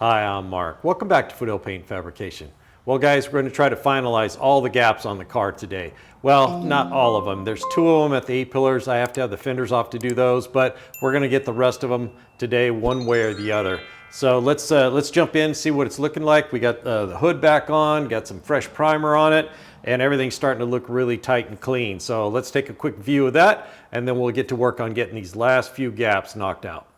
Hi, I'm Mark. Welcome back to Foothill Paint Fabrication. Well guys, we're going to try to finalize all the gaps on the car today. Well, not all of them. There's 2 of them at the A-pillars. I have to have the fenders off to do those, but we're going to get the rest of them today one way or the other. So let's jump in, see what it's looking like. We got the hood back on, got some fresh primer on it, and everything's starting to look really tight and clean. So let's take a quick view of that, and then we'll get to work on getting these last few gaps knocked out.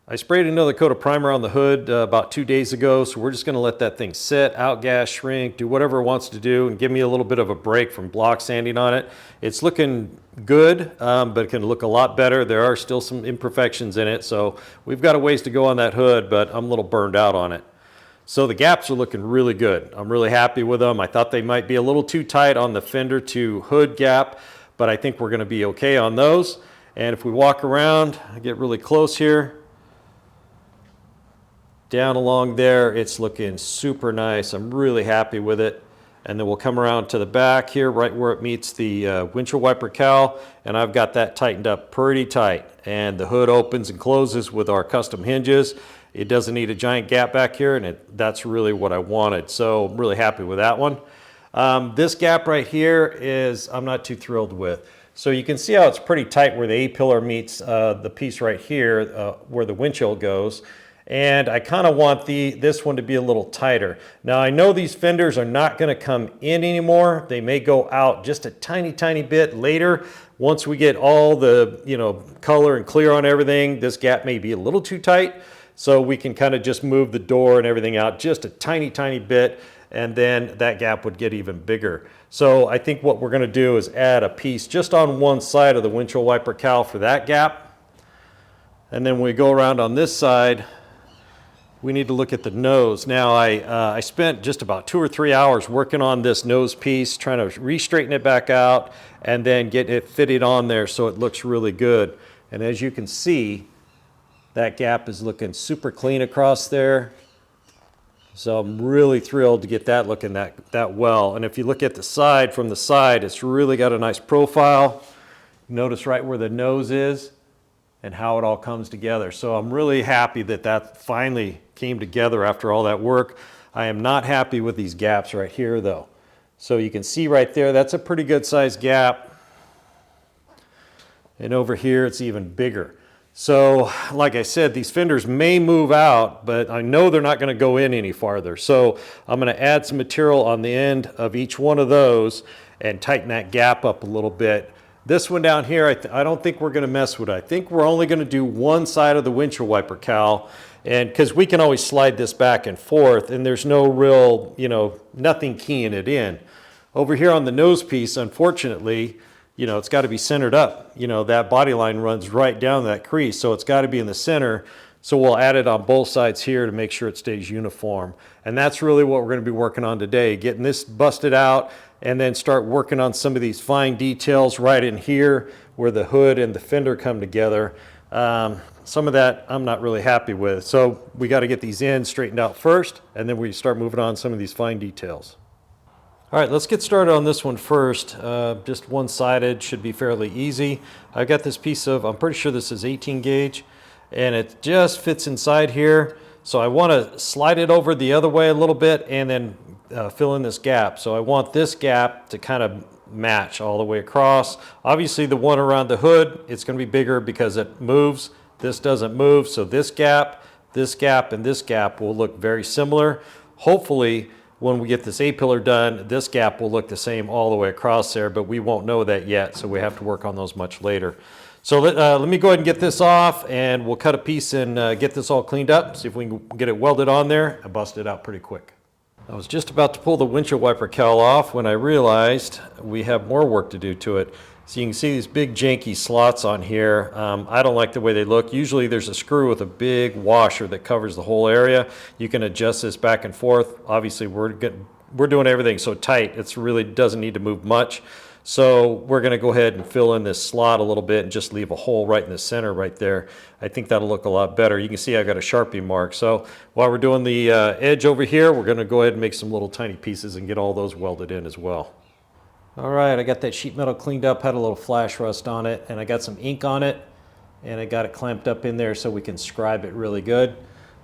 I sprayed another coat of primer on the hood about 2 days ago, so we're just going to let that thing sit, outgas, shrink, do whatever it wants to do, and give me a little bit of a break from block sanding on it. It's looking good, but it can look a lot better. There are still some imperfections in it, so we've got a ways to go on that hood, but I'm a little burned out on it. So the gaps are looking really good. I'm really happy with them. I thought they might be a little too tight on the fender to hood gap, but I think we're going to be okay on those. And if we walk around, I get really close here, down along there, it's looking super nice. I'm really happy with it. And then we'll come around to the back here, right where it meets the windshield wiper cowl, and I've got that tightened up pretty tight. And the hood opens and closes with our custom hinges. It doesn't need a giant gap back here, and that's really what I wanted. So I'm really happy with that one. This gap right here is I'm not too thrilled with. So you can see how it's pretty tight where the A-pillar meets the piece right here where the windshield goes. And I kind of want this one to be a little tighter. Now I know these fenders are not going to come in anymore. They may go out just a tiny bit later. Once we get all the color and clear on everything, this gap may be a little too tight. So we can kind of just move the door and everything out just a tiny bit, and then that gap would get even bigger. So I think what we're going to do is add a piece just on one side of the windshield wiper cowl for that gap. And then when we go around on this side, we need to look at the nose. Now I spent just about 2 or 3 hours working on this nose piece, trying to re-straighten it back out and then get it fitted on there so it looks really good. And as you can see, that gap is looking super clean across there. So I'm really thrilled to get that looking that well. And if you look at the side, from the side, it's really got a nice profile. Notice right where the nose is and how it all comes together. So I'm really happy that that finally came together after all that work. I am not happy with these gaps right here though. So you can see right there, that's a pretty good sized gap. And over here, it's even bigger. So like I said, these fenders may move out, but I know they're not gonna go in any farther. So I'm gonna add some material on the end of each one of those and tighten that gap up a little bit. This one down here, I don't think we're going to mess with it. I think we're only going to do one side of the windshield wiper cowl, and because we can always slide this back and forth, and there's no real, nothing keying it in. Over here on the nose piece, unfortunately, it's got to be centered up. That body line runs right down that crease, so it's got to be in the center. So we'll add it on both sides here to make sure it stays uniform. And that's really what we're going to be working on today, getting this busted out and then start working on some of these fine details right in here where the hood and the fender come together. Some of that I'm not really happy with. So we got to get these ends straightened out first, and then we start moving on some of these fine details. All right, let's get started on this one first. Just one-sided, should be fairly easy. I've got this piece of, I'm pretty sure this is 18 gauge, and it just fits inside here. So I want to slide it over the other way a little bit and then fill in this gap. So I want this gap to kind of match all the way across. Obviously the one around the hood, it's going to be bigger because it moves. This doesn't move, so this gap, and this gap will look very similar. Hopefully when we get this A-pillar done, this gap will look the same all the way across there, but we won't know that yet, so we have to work on those much later. So let me go ahead and get this off, and we'll cut a piece and get this all cleaned up, see if we can get it welded on there and bust it out pretty quick. I was just about to pull the windshield wiper cowl off when I realized we have more work to do to it. So you can see these big janky slots on here. I don't like the way they look. Usually there's a screw with a big washer that covers the whole area. You can adjust this back and forth. Obviously we're doing everything so tight, it really doesn't need to move much. So we're going to go ahead and fill in this slot a little bit and just leave a hole right in the center right there. I think that'll look a lot better. You can see I got a Sharpie mark. So while we're doing the edge over here, we're going to go ahead and make some little tiny pieces and get all those welded in as well. All right, I got that sheet metal cleaned up, had a little flash rust on it, and I got some ink on it. and I got it clamped up in there so we can scribe it really good.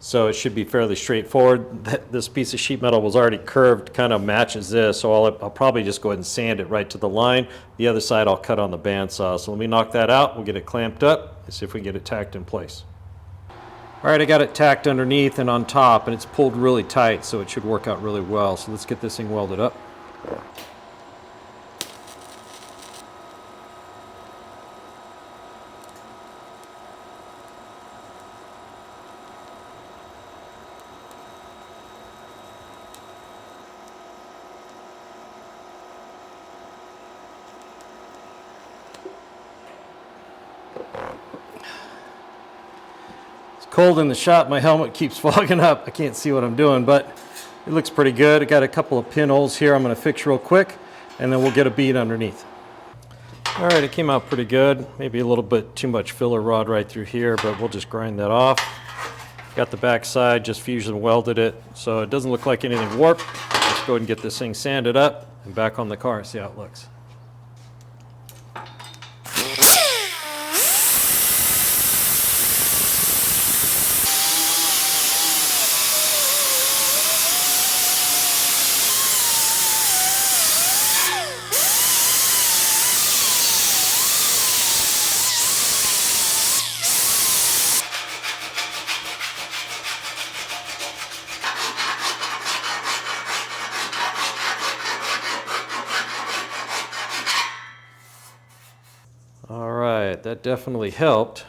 So it should be fairly straightforward. This piece of sheet metal was already curved, kind of matches this, so I'll probably just go ahead and sand it right to the line. The other side I'll cut on the bandsaw. So let me knock that out, we'll get it clamped up, and see if we can get it tacked in place. All right, I got it tacked underneath and on top, and it's pulled really tight, so it should work out really well. So let's get this thing welded up. Cold in the shop, my helmet keeps fogging up. I can't see what I'm doing, but it looks pretty good. I got a couple of pinholes here I'm going to fix real quick, and then we'll get a bead underneath. All right, it came out pretty good. Maybe a little bit too much filler rod right through here, but we'll just grind that off. Got the back side, just fusion welded it, so it doesn't look like anything warped. Let's go ahead and get this thing sanded up and back on the car, see how it looks. All right, that definitely helped.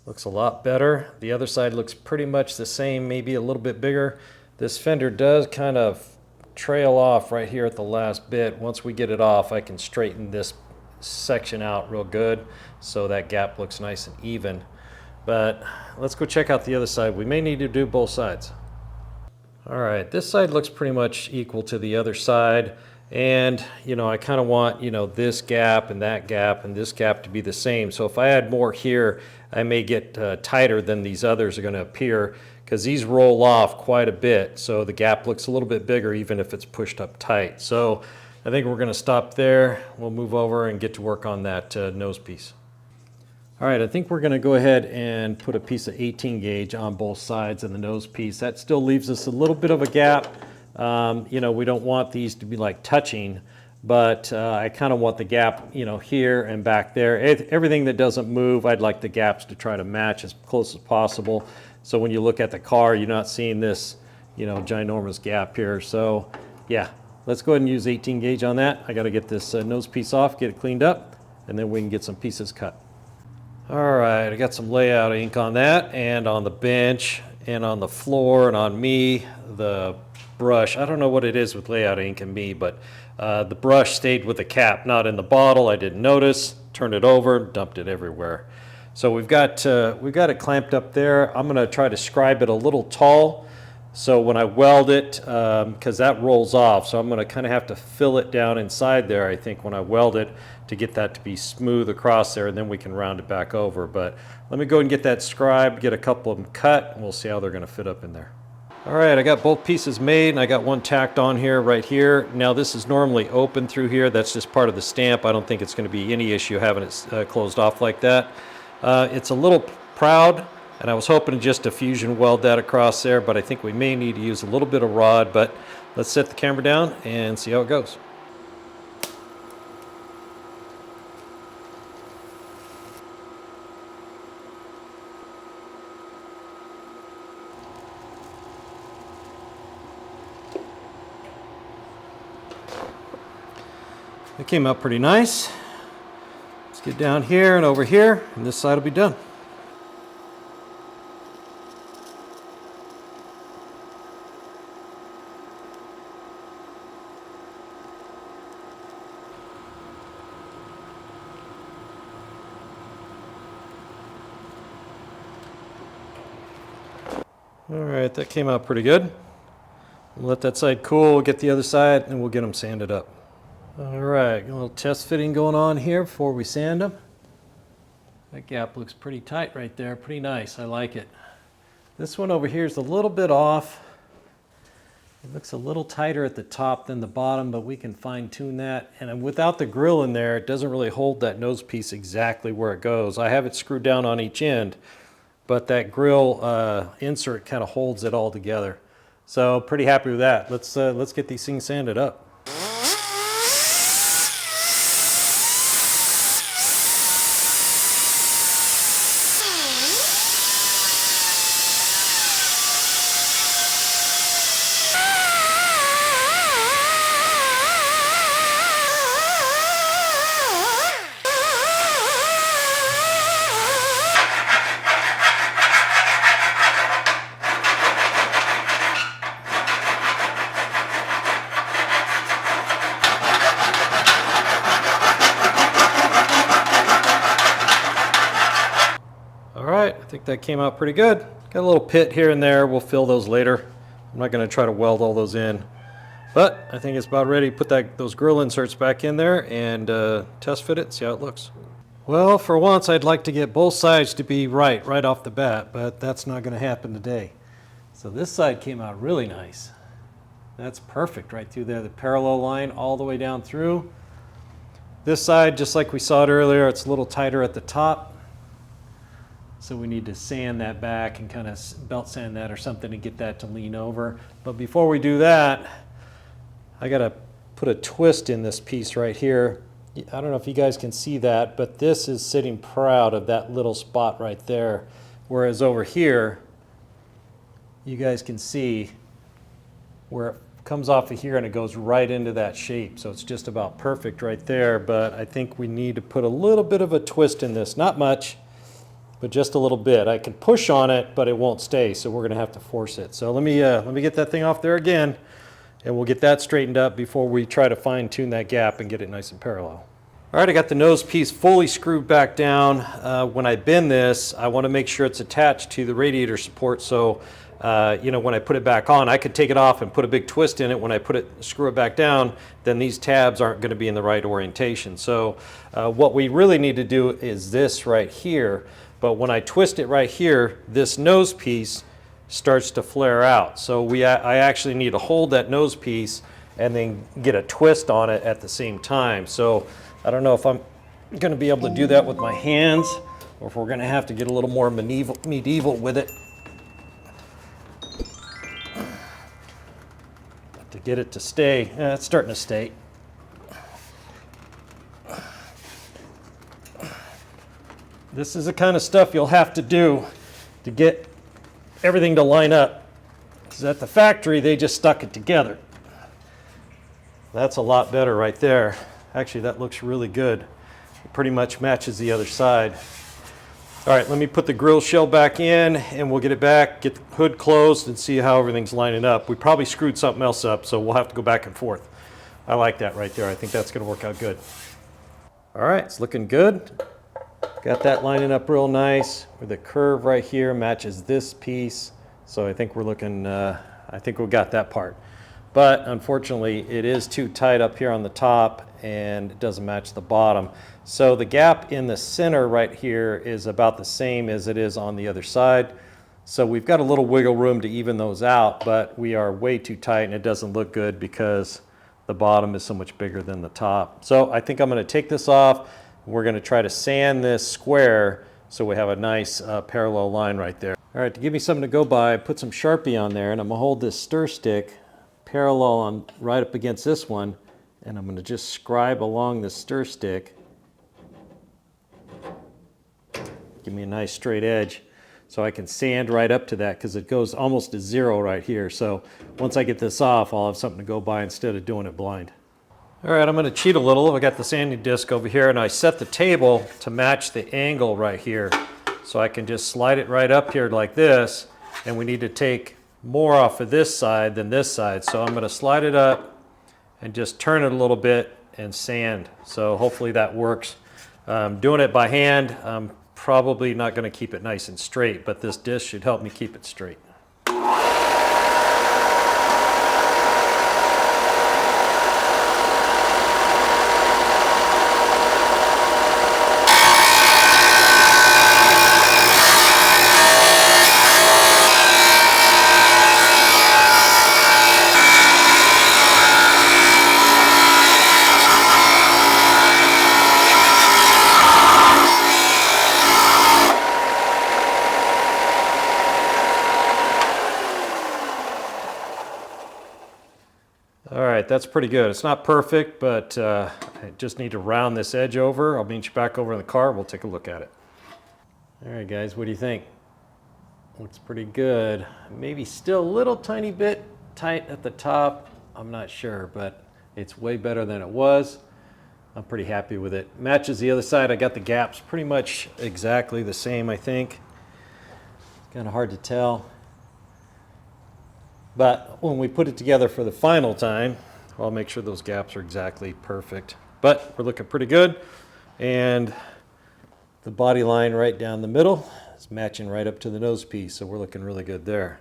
Looks a lot better. The other side looks pretty much the same, maybe a little bit bigger. This fender does kind of trail off right here at the last bit. Once we get it off, I can straighten this section out real good so that gap looks nice and even. But let's go check out the other side. We may need to do both sides. All right, this side looks pretty much equal to the other side. And, you know, I kind of want, you know, this gap and this gap to be the same. So if I add more here, I may get tighter than these others are going to appear, because these roll off quite a bit. So the gap looks a little bit bigger even if it's pushed up tight. So I think we're going to stop there. We'll move over and get to work on that nose piece. All right, I think we're going to go ahead and put a piece of 18 gauge on both sides of the nose piece. That still leaves us a little bit of a gap. You know, we don't want these to be like touching, but I kind of want the gap, you know, here and back there. Everything that doesn't move, I'd like the gaps to try to match as close as possible. So when you look at the car, you're not seeing this, you know, ginormous gap here. So yeah, let's go ahead and use 18 gauge on that. I got to get this nose piece off, get it cleaned up, and then we can get some pieces cut. All right, I got some layout ink on that, and on the bench, and on the floor, and on me, the brush. I don't know what it is with layout ink and me, but the brush stayed with the cap, not in the bottle. I didn't notice. Turned it over, dumped it everywhere. So we've got it clamped up there. I'm going to try to scribe it a little tall, so when I weld it, because that rolls off, so I'm going to kind of have to fill it down inside there, I think, when I weld it, to get that to be smooth across there, and then we can round it back over. But let me go and get that scribed, get a couple of them cut, and we'll see how they're going to fit up in there. All right, I got both pieces made, and I got one tacked on here, right here. Now this is normally open through here. That's just part of the stamp. I don't think it's going to be any issue having it closed off like that. It's a little proud, and I was hoping just to fusion weld that across there, but I think we may need to use a little bit of rod. But let's set the camera down and see how it goes. It came out pretty nice. Let's get down here and over here, and this side will be done. All right, that came out pretty good. We'll let that side cool, we'll get the other side, and we'll get them sanded up. All right, got a little test fitting going on here before we sand them. That gap looks pretty tight right there, pretty nice, I like it. This one over here is a little bit off. It looks a little tighter at the top than the bottom, but we can fine tune that. And without the grill in there, it doesn't really hold that nose piece exactly where it goes. I have it screwed down on each end, but that grill insert kind of holds it all together. So pretty happy with that. Let's get these things sanded up. I think that came out pretty good. Got a little pit here and there. We'll fill those later. I'm not going to try to weld all those in. But I think it's about ready to put those grill inserts back in there and test fit it and see how it looks. Well, for once, I'd like to get both sides to be right off the bat, but that's not going to happen today. So this side came out really nice. That's perfect right through there. The parallel line all the way down through. This side, just like we saw it earlier, it's a little tighter at the top. So we need to sand that back and kind of belt sand that or something to get that to lean over. But before we do that, I got to put a twist in this piece right here. I don't know if you guys can see that, but this is sitting proud of that little spot right there. Whereas over here, you guys can see where it comes off of here and it goes right into that shape. So it's just about perfect right there. But I think we need to put a little bit of a twist in this. Not much, but just a little bit. I can push on it, but it won't stay, so we're gonna have to force it. So let me get that thing off there again, and we'll get that straightened up before we try to fine tune that gap and get it nice and parallel. All right, I got the nose piece fully screwed back down. When I bend this, I wanna make sure it's attached to the radiator support, so when I put it back on, I could take it off and put a big twist in it. When I screw it back down, then these tabs aren't gonna be in the right orientation. So what we really need to do is this right here. But when I twist it right here, this nose piece starts to flare out. So I actually need to hold that nose piece and then get a twist on it at the same time. So I don't know if I'm gonna be able to do that with my hands or if we're gonna have to get a little more medieval with it to get it to stay. It's starting to stay. This is the kind of stuff you'll have to do to get everything to line up. Because at the factory, they just stuck it together. That's a lot better right there. Actually, that looks really good. It pretty much matches the other side. All right, let me put the grill shell back in and we'll get it back, get the hood closed and see how everything's lining up. We probably screwed something else up, so we'll have to go back and forth. I like that right there. I think that's gonna work out good. All right, it's looking good. Got that lining up real nice where the curve right here matches this piece. So I think we're looking, I think we got that part. But unfortunately, it is too tight up here on the top and it doesn't match the bottom. So the gap in the center right here is about the same as it is on the other side. So we've got a little wiggle room to even those out, but we are way too tight and it doesn't look good because the bottom is so much bigger than the top. So I think I'm gonna take this off. We're going to try to sand this square so we have a nice parallel line right there. All right, to give me something to go by, I put some Sharpie on there and I'm going to hold this stir stick parallel on right up against this one and I'm going to just scribe along the stir stick. Give me a nice straight edge so I can sand right up to that because it goes almost to zero right here. So once I get this off, I'll have something to go by instead of doing it blind. All right, I'm going to cheat a little. I got the sanding disc over here and I set the table to match the angle right here. So I can just slide it right up here like this, and we need to take more off of this side than this side. So I'm going to slide it up and just turn it a little bit and sand. So hopefully that works. Doing it by hand, I'm probably not going to keep it nice and straight, but this disc should help me keep it straight. right, that's pretty good. It's not perfect, but I just need to round this edge over. I'll meet you back over in the car. We'll take a look at it. All right, guys, what do you think? Looks pretty good. Maybe still a little tiny bit tight at the top. I'm not sure, but it's way better than it was. I'm pretty happy with it. Matches the other side. I got the gaps pretty much exactly the same, I think. It's kind of hard to tell. But when we put it together for the final time, I'll make sure those gaps are exactly perfect. But we're looking pretty good. And the body line right down the middle is matching right up to the nose piece, so we're looking really good there.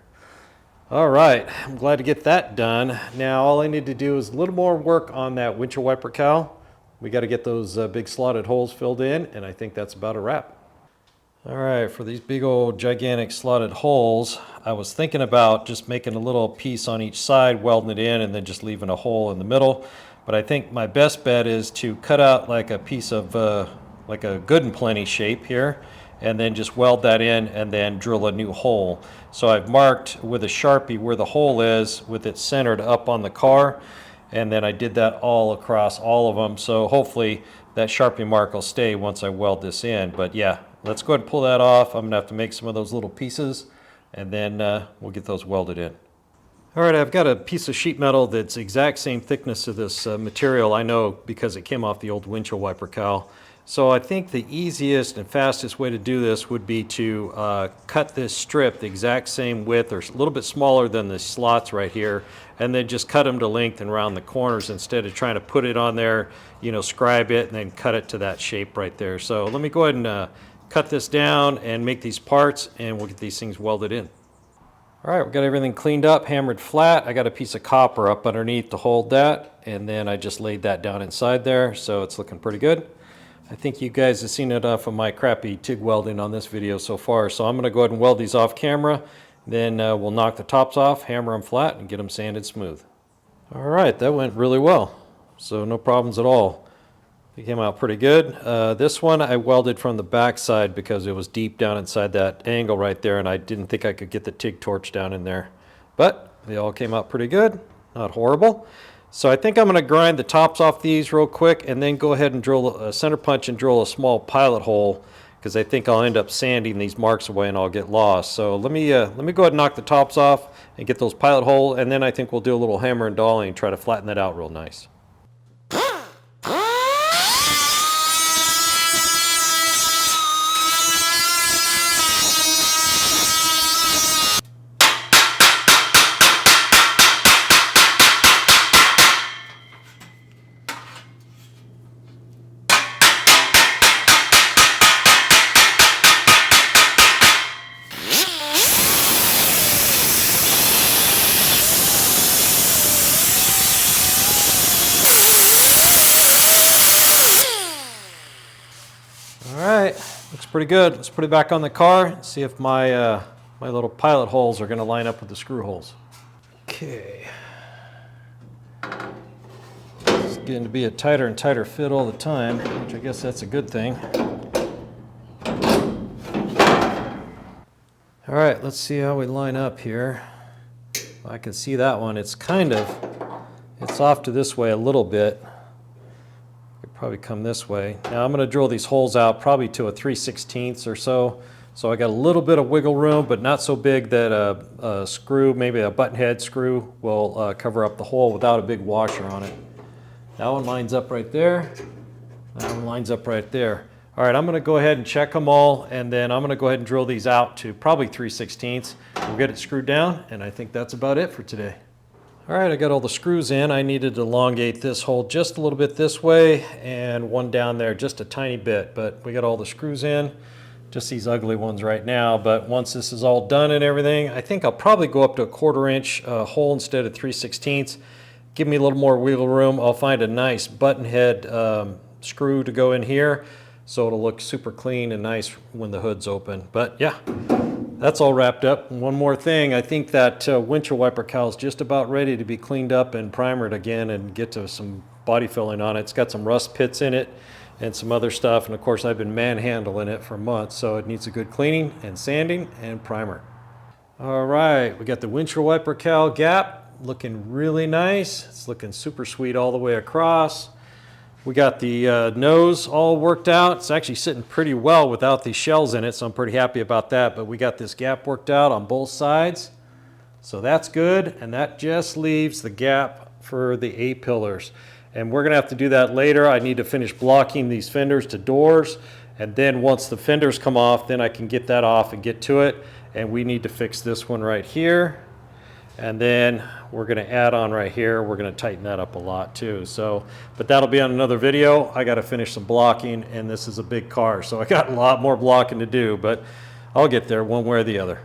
All right, I'm glad to get that done. Now all I need to do is a little more work on that windshield wiper cowl. We got to get those big slotted holes filled in, and I think that's about a wrap. All right, for these big old gigantic slotted holes, I was thinking about just making a little piece on each side, welding it in, and then just leaving a hole in the middle. But I think my best bet is to cut out like a piece of like a good and plenty shape here, and then just weld that in and then drill a new hole. So I've marked with a Sharpie where the hole is with it centered up on the car, and then I did that all across all of them. So hopefully that Sharpie mark will stay once I weld this in. But yeah, let's go ahead and pull that off. I'm gonna have to make some of those little pieces, and then we'll get those welded in. All right, I've got a piece of sheet metal that's exact same thickness of this material. I know because it came off the old windshield wiper cowl. So I think the easiest and fastest way to do this would be to cut this strip the exact same width or a little bit smaller than the slots right here, and then just cut them to length and round the corners instead of trying to put it on there, you know, scribe it and then cut it to that shape right there. So let me go ahead and cut this down and make these parts, and we'll get these things welded in. All right, we've got everything cleaned up, hammered flat. I got a piece of copper up underneath to hold that, and then I just laid that down inside there, so it's looking pretty good. I think you guys have seen enough of my crappy TIG welding on this video so far, so I'm going to go ahead and weld these off camera, then we'll knock the tops off, hammer them flat, and get them sanded smooth. All right, that went really well, so no problems at all. It came out pretty good. This one I welded from the back side because it was deep down inside that angle right there, and I didn't think I could get the TIG torch down in there. But they all came out pretty good, not horrible. So I think I'm going to grind the tops off these real quick and then go ahead and drill a center punch and drill a small pilot hole, because I think I'll end up sanding these marks away and I'll get lost. So let me go ahead and knock the tops off and get those pilot hole, and then I think we'll do a little hammer and dolly and try to flatten that out real nice. Looks pretty good. Let's put it back on the car and see if my my little pilot holes are going to line up with the screw holes. Okay. It's getting to be a tighter and tighter fit all the time, which I guess that's a good thing. All right, let's see how we line up here. I can see that one. It's off to this way a little bit. Probably come this way. Now I'm going to drill these holes out probably to a 3/16 or so. So I got a little bit of wiggle room, but not so big that a screw, maybe a button head screw, will cover up the hole without a big washer on it. That one lines up right there. That one lines up right there. All right, I'm going to go ahead and check them all, and then I'm going to go ahead and drill these out to probably 3/16. We'll get it screwed down, and I think that's about it for today. All right, I got all the screws in. I needed to elongate this hole just a little bit this way and one down there just a tiny bit, but we got all the screws in, just these ugly ones right now. But once this is all done and everything, I think I'll probably go up to a 1/4 inch hole instead of 3/16. Give me a little more wiggle room. I'll find a nice button head screw to go in here, so it'll look super clean and nice when the hood's open. But yeah, that's all wrapped up. And one more thing, I think that windshield wiper cowl is just about ready to be cleaned up and primered again and get to some body filling on it. It's got some rust pits in it and some other stuff, and of course I've been manhandling it for months, so it needs a good cleaning and sanding and primer. All right, we got the windshield wiper cowl gap looking really nice. It's looking super sweet all the way across. We got the nose all worked out. It's actually sitting pretty well without these shells in it, so I'm pretty happy about that. But we got this gap worked out on both sides. So that's good, and that just leaves the gap for the A-pillars. And we're gonna have to do that later. I need to finish blocking these fenders to doors, and then once the fenders come off, then I can get that off and get to it. And we need to fix this one right here. And then we're gonna add on right here. We're gonna tighten that up a lot too. So, but that'll be on another video. I gotta finish some blocking, and this is a big car, so I got a lot more blocking to do, but I'll get there one way or the other.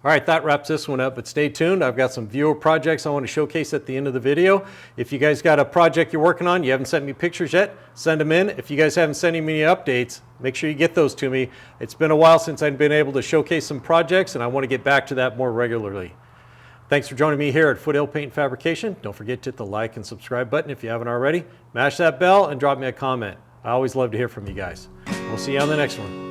All right, that wraps this one up, but stay tuned. I've got some viewer projects I want to showcase at the end of the video. If you guys got a project you're working on, you haven't sent me pictures yet, send them in. If you guys haven't sent me any updates, make sure you get those to me. It's been a while since I've been able to showcase some projects, and I want to get back to that more regularly. Thanks for joining me here at Foothill Paint and Fabrication. Don't forget to hit the like and subscribe button if you haven't already. Mash that bell and drop me a comment. I always love to hear from you guys. We'll see you on the next one.